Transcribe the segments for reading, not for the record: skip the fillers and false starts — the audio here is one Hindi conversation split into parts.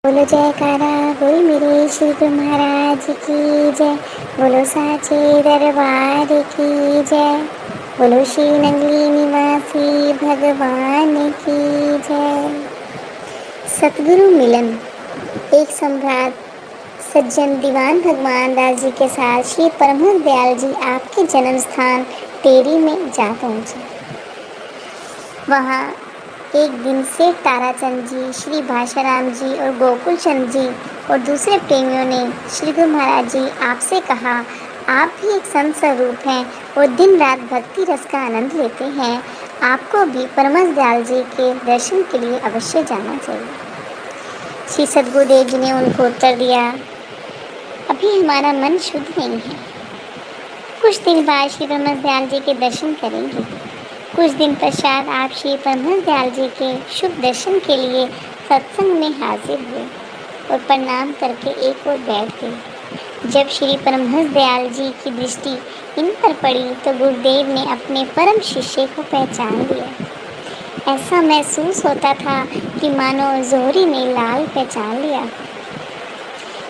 बोलो जयकारा बोल मेरे श्री गुरु महाराज की जय। बोलो साचे दरबार की जय। बोलो श्री नंगली निवासी भगवान की जय। सतगुरु मिलन। एक सम्राट सज्जन दीवान भगवान दास जी के साथ श्री परमहंस दयाल जी आपके जन्म स्थान टेरी में जा पहुँचे। वहाँ एक दिन से ताराचंद जी, श्री भाषाराम जी और गोकुल चंद जी और दूसरे प्रेमियों ने श्री गुरु महाराज जी आपसे कहा, आप भी एक संत स्वरूप हैं और दिन रात भक्ति रस का आनंद लेते हैं। आपको भी परमहंस दयाल जी के दर्शन के लिए अवश्य जाना चाहिए। श्री सद्गुरुदेव जी ने उनको उत्तर दिया, अभी हमारा मन शुद्ध नहीं है। कुछ दिन बाद श्री परमहंस दयाल जी के दर्शन करेंगे। कुछ दिन पश्चात आप श्री परमहंस दयाल जी के शुभ दर्शन के लिए सत्संग में हाजिर हुए और प्रणाम करके एक ओर बैठ गए। जब श्री परमहंस दयाल जी की दृष्टि इन पर पड़ी तो गुरुदेव ने अपने परम शिष्य को पहचान लिया। ऐसा महसूस होता था कि मानो जोहरी ने लाल पहचान लिया।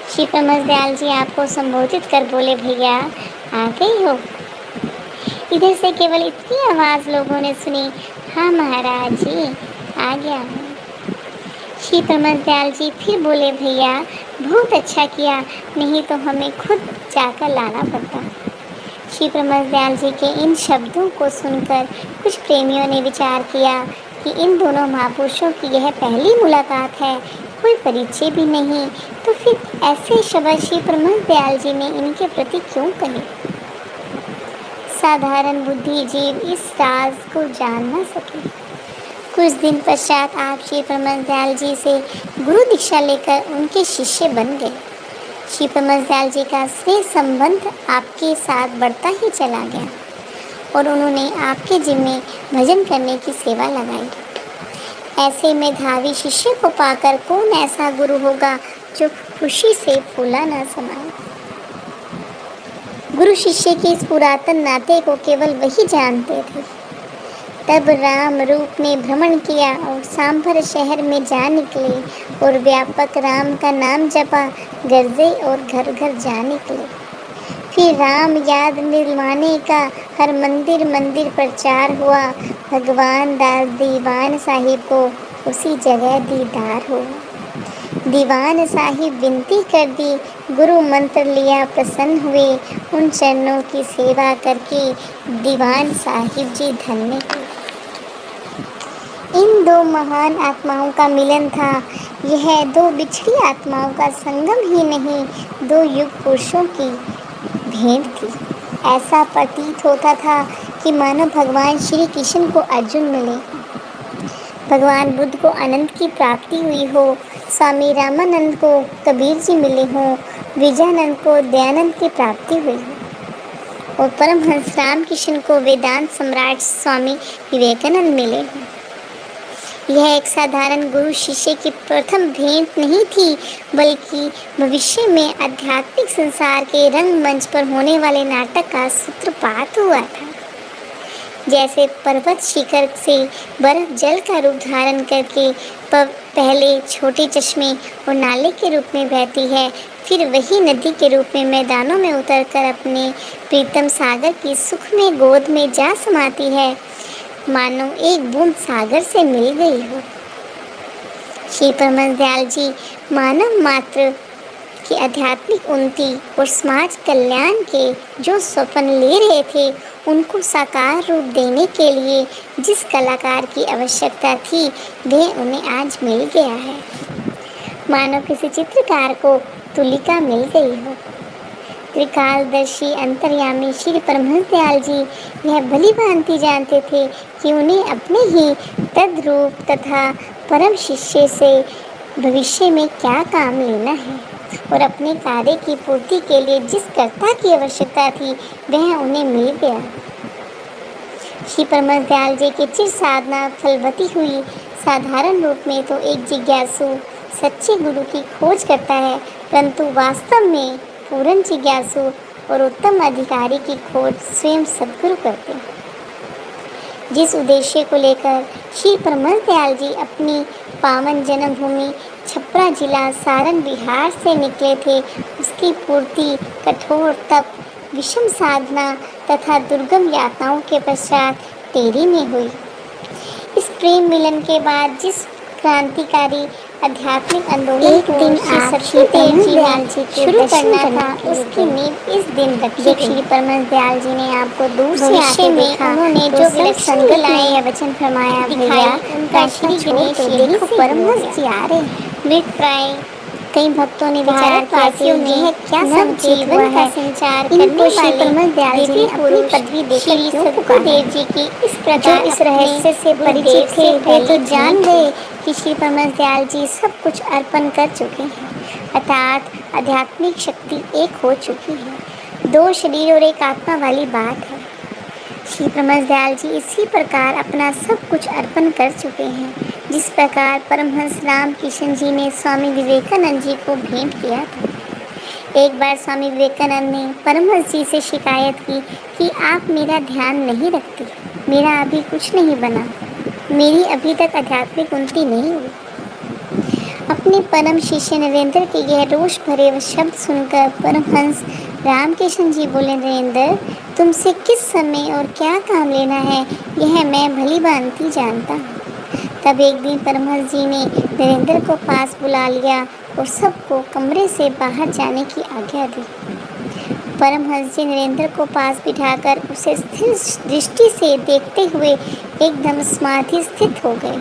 श्री परमहंस दयाल जी आपको संबोधित कर बोले, भैया आ गई हो। इधर से केवल इतनी आवाज़ लोगों ने सुनी, हाँ महाराज जी आ गया हूँ। श्री परमहंस दयाल जी फिर बोले, भैया बहुत अच्छा किया, नहीं तो हमें खुद जाकर लाना पड़ता। श्री परमहंस दयाल जी के इन शब्दों को सुनकर कुछ प्रेमियों ने विचार किया कि इन दोनों महापुरुषों की यह पहली मुलाकात है, कोई परिचय भी नहीं, तो फिर ऐसे शब्द श्री परमहंस दयाल जी ने इनके प्रति क्यों कहे। साधारण बुद्धि जीव इस राज को जान न सके। कुछ दिन पश्चात आप श्री परमहंस दयाल जी से गुरु दीक्षा लेकर उनके शिष्य बन गए। श्री परमहंस दयाल जी का स्नेह संबंध आपके साथ बढ़ता ही चला गया और उन्होंने आपके जिम्मे भजन करने की सेवा लगाई। ऐसे में धावी शिष्य को पाकर कौन ऐसा गुरु होगा जो खुशी से फूला न समाए। गुरु शिष्य के इस पुरातन नाते को केवल वही जानते थे। तब राम रूप ने भ्रमण किया और सांभर शहर में जा निकले और व्यापक राम का नाम जपा, गरजे और घर घर जा निकले। फिर राम याद दिलवाने का हर मंदिर मंदिर प्रचार हुआ। भगवान दास दीवान साहिब को उसी जगह दीदार हुआ। दीवान साहिब विनती कर दी, गुरु मंत्र लिया, प्रसन्न हुए। उन चरणों की सेवा करके दीवान साहिब जी धन्य हुए। इन दो महान आत्माओं का मिलन था। यह दो बिछड़ी आत्माओं का संगम ही नहीं, दो युग पुरुषों की भेंट थी। ऐसा प्रतीत होता था कि मानो भगवान श्री कृष्ण को अर्जुन मिले, भगवान बुद्ध को अनंत की प्राप्ति हुई हो, स्वामी रामानंद को कबीर जी मिले हों, विजयानंद को दयानंद की प्राप्ति हुई हो और परमहंस रामकृष्ण को वेदांत सम्राट स्वामी विवेकानंद मिले हों। यह एक साधारण गुरु शिष्य की प्रथम भेंट नहीं थी, बल्कि भविष्य में आध्यात्मिक संसार के रंगमंच पर होने वाले नाटक का सूत्रपात हुआ था। जैसे पर्वत शिखर से बर्फ जल का रूप धारण करके पहले छोटे चश्मे और नाले के रूप में बहती है, फिर वही नदी के रूप में मैदानों में उतरकर अपने प्रीतम सागर की सुख में गोद में जा समाती है, मानो एक बूंद सागर से मिल गई हो। श्री परमहंस दयाल जी मानव मात्र की आध्यात्मिक उन्नति और समाज कल्याण के जो स्वप्न ले रहे थे, उनको साकार रूप देने के लिए जिस कलाकार की आवश्यकता थी, वह उन्हें आज मिल गया है। मानो किसी चित्रकार को तुलिका मिल गई हो। त्रिकालदर्शी अंतर्यामी श्री परमहंस दयाल जी यह भली भांति जानते थे कि उन्हें अपने ही तद्रूप तथा परम शिष्य से भविष्य में क्या काम लेना है और अपने कार्य की पूर्ति के लिए जिस कर्ता की आवश्यकता थी, वह उन्हें मिल गया। श्री परमहंस दयाल जी की चिर साधना फलवती हुई। साधारण रूप में तो एक जिज्ञासु सच्चे गुरु की खोज करता है, परंतु वास्तव में पूर्ण जिज्ञासु और उत्तम अधिकारी की खोज स्वयं सद्गुरु करते हैं। जिस उद्देश्य को लेकर श्री परमहंस दयाल जी अपनी पावन जन्मभूमि छपरा जिला सारण बिहार से निकले थे। उसकी पूर्ति कठोर तप, विषम साधना तथा दुर्गम यातनाओं के पश्चात टेरी में हुई। इस प्रेम मिलन के बाद जिस क्रांतिकारी आध्यात्मिक आंदोलन एक को दिन श्री आप सतगुरु देव जी दयाल ने जी के शुरू दर्शन करना करने था, के लिए उसकी गए। नींव इस दिन रखी जब गई। श्री परमहंस दयाल जी ने आपको दूर से भविष्य आते में देखा उन्होंने तो जो सब विलक्षण संगत ने लीलाएं यह वचन फरमाया, दिखाई, भैया उनका रास्ता श्री छोड़ गणेश दो, यहीं देखो से हो परमहंस गया। जी आ रहे हैं। मृत प्राय कई भक्तों ने विचार किया कि भारतवासियों ने यह क्या नव संकेत हुआ जीवन का है। संचार इनको करने श्री वाले परमहंस दयाल जी ने दिव्य अपनी पुरुष पदवी देकर श्री क्यों सतगुरु पुकारा? देव जी की इस जो प्रकार इस अपने रहस्य से गुरुदेव परिचित थे से वे तो पहली जान भेंट गए हुई। कि श्री परमहंस दयाल जी सब कुछ अर्पण कर चुके हैं, अर्थात आध्यात्मिक शक्ति एक हो चुकी है। दो शरीर और एक आत्मा वाली बात है। श्री परमहंस दयाल जी इसी प्रकार अपना सब कुछ अर्पण कर चुके हैं, जिस प्रकार परमहंस रामकृष्ण जी ने स्वामी विवेकानंद जी को भेंट किया था। एक बार स्वामी विवेकानंद ने परमहंस जी से शिकायत की कि आप मेरा ध्यान नहीं रखते, मेरा अभी कुछ नहीं बना, मेरी अभी तक आध्यात्मिक उन्नति नहीं हुई। अपने परम शिष्य नरेंद्र के यह रोष भरे शब्द सुनकर परमहंस रामकृष्ण जी बोले, नरेंद्र, तुमसे किस समय और क्या काम लेना है यह मैं भली भांति जानता हूँ। तब एक दिन परमहंस जी ने नरेंद्र को पास बुला लिया और सबको कमरे से बाहर जाने की आज्ञा दी। परमहंस जी नरेंद्र को पास बिठाकर उसे स्थिर दृष्टि से देखते हुए एकदम समाधि स्थित हो गए।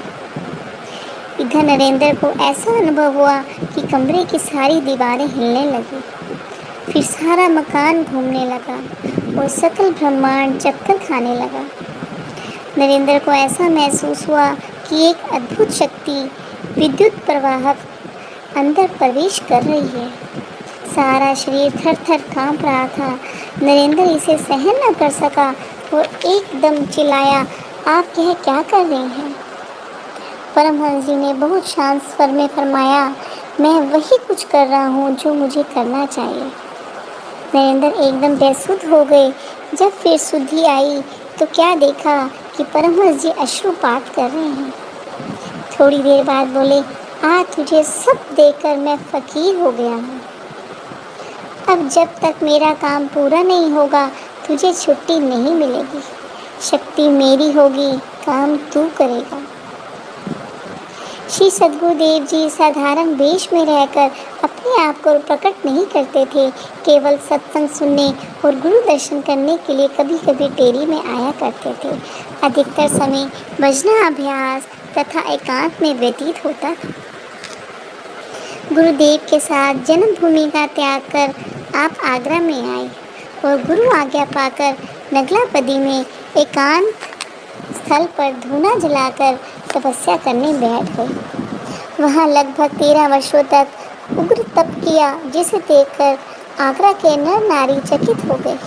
इधर नरेंद्र को ऐसा अनुभव हुआ कि कमरे की सारी दीवारें हिलने लगी, फिर सारा मकान घूमने लगा और सकल ब्रह्मांड चक्कर खाने लगा। नरेंद्र को ऐसा महसूस हुआ कि एक अद्भुत शक्ति विद्युत प्रवाहक अंदर प्रवेश कर रही है। सारा शरीर थर थर कांप रहा था। नरेंद्र इसे सहन न कर सका और एकदम चिल्लाया, आप यह क्या कर रहे हैं? परमहंस जी ने बहुत शांत स्वर में फरमाया, मैं वही कुछ कर रहा हूँ जो मुझे करना चाहिए। नरेंद्र एकदम बेसुध हो गए। जब फिर सुधि आई तो क्या देखा कि परमहंस जी अश्रुपात कर रहे हैं। थोड़ी देर बाद बोले, आज तुझे सब देखकर मैं फकीर हो गया हूँ। अब जब तक मेरा काम पूरा नहीं होगा तुझे छुट्टी नहीं मिलेगी। शक्ति मेरी होगी, काम तू करेगा। श्री सद्गुरु देव जी साधारण वेश में रहकर अपने आप को प्रकट नहीं करते थे, केवल सत्संग सुनने और गुरु दर्शन करने के लिए कभी कभी टेरी में आया करते थे। अधिकतर समय भजना अभ्यास तथा एकांत में व्यतीत होता था। गुरुदेव के साथ जन्मभूमि का त्याग कर आप आगरा में आए और गुरु आज्ञा पाकर नगलापदी में एकांत स्थल पर धूना जलाकर तपस्या करने बैठ गए। वहाँ लगभग 13 वर्षों तक उग्र तप किया, जिसे देखकर आगरा के नर नारी चकित हो गए।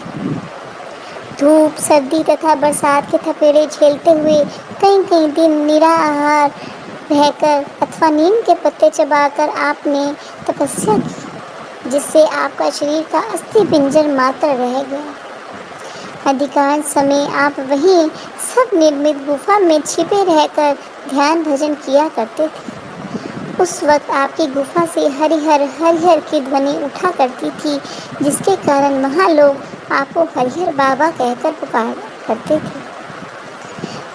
धूप, सर्दी तथा बरसात के थपेड़े झेलते हुए कई कई दिन निराहार रहकर अथवा नीम के पत्ते चबाकर आपने तपस्या की, जिससे आपका शरीर का अस्थि पिंजर मात्र रह गया। अधिकांश समय आप वहीं सब निर्मित गुफा में छिपे रहकर ध्यान भजन किया करते थे। उस वक्त आपकी गुफा से हरिहर हरिहर की ध्वनि उठा करती थी, जिसके कारण वहाँ लोग आपको हरिहर बाबा कहकर पुकार करते थे।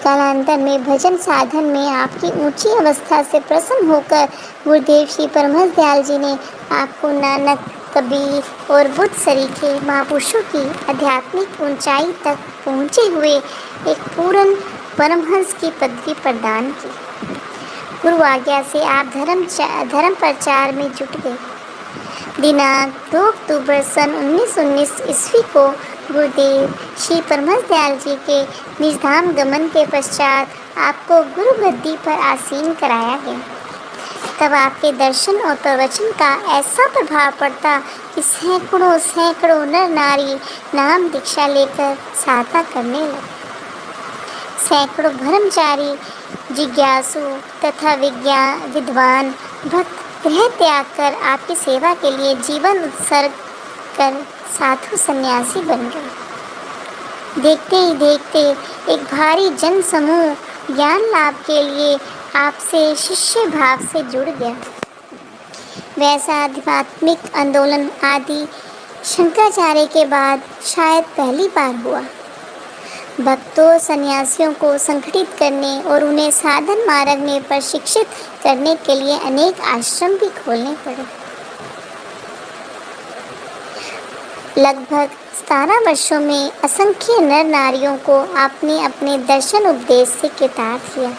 कालांतर में भजन साधन में आपकी ऊंची अवस्था से प्रसन्न होकर गुरुदेव श्री परमहंस दयाल जी ने आपको नानक, कबीर और बुद्ध सरीखे महापुरुषों की आध्यात्मिक ऊंचाई तक पहुँचे हुए एक पूर्ण परमहंस की पदवी प्रदान की। गुरु आज्ञा से आप धर्म प्रचार में जुट गए। दिनांक 2 अक्टूबर सन 1919 ईस्वी को गुरुदेव श्री परमहंस दयाल जी के निजधाम गमन के पश्चात आपको गुरु गद्दी पर आसीन कराया गया। तब आपके दर्शन और प्रवचन का ऐसा प्रभाव पड़ता कि सैकड़ों सैकड़ों नर नारी नाम दीक्षा लेकर साधना करने लगे। सैकड़ों ब्रह्मचारी, जिज्ञासु तथा विद्वान भक्त गृह त्याग कर आपकी सेवा के लिए जीवन उत्सर्ग कर साधु सन्यासी बन गए। देखते ही देखते एक भारी जन समूह ज्ञान लाभ के लिए आपसे शिष्य भाव से जुड़ गया। वैसा आध्यात्मिक आंदोलन आदि शंकराचार्य के बाद शायद पहली बार हुआ। भक्तों सन्यासियों को संगठित करने और उन्हें साधन मार्ग में प्रशिक्षित करने के लिए अनेक आश्रम भी खोलने पड़े। लगभग 17 वर्षों में असंख्य नर नारियों को आपने अपने दर्शन उपदेश से किताब किया।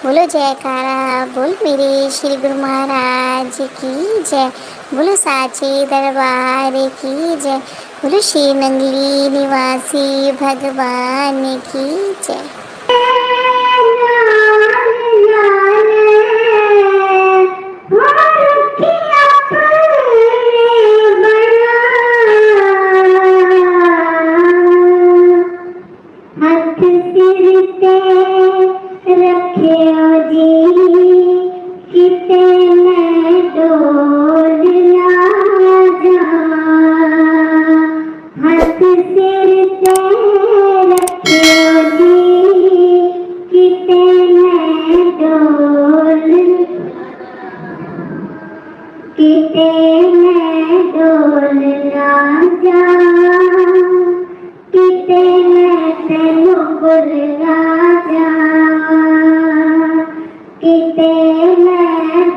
बोलो जयकारा, बोल मेरे श्री गुरु महाराज की जय, बोलो साचे दरबार की जय, बोलो श्री नंगली निवासी भगवान की जय। किते मैं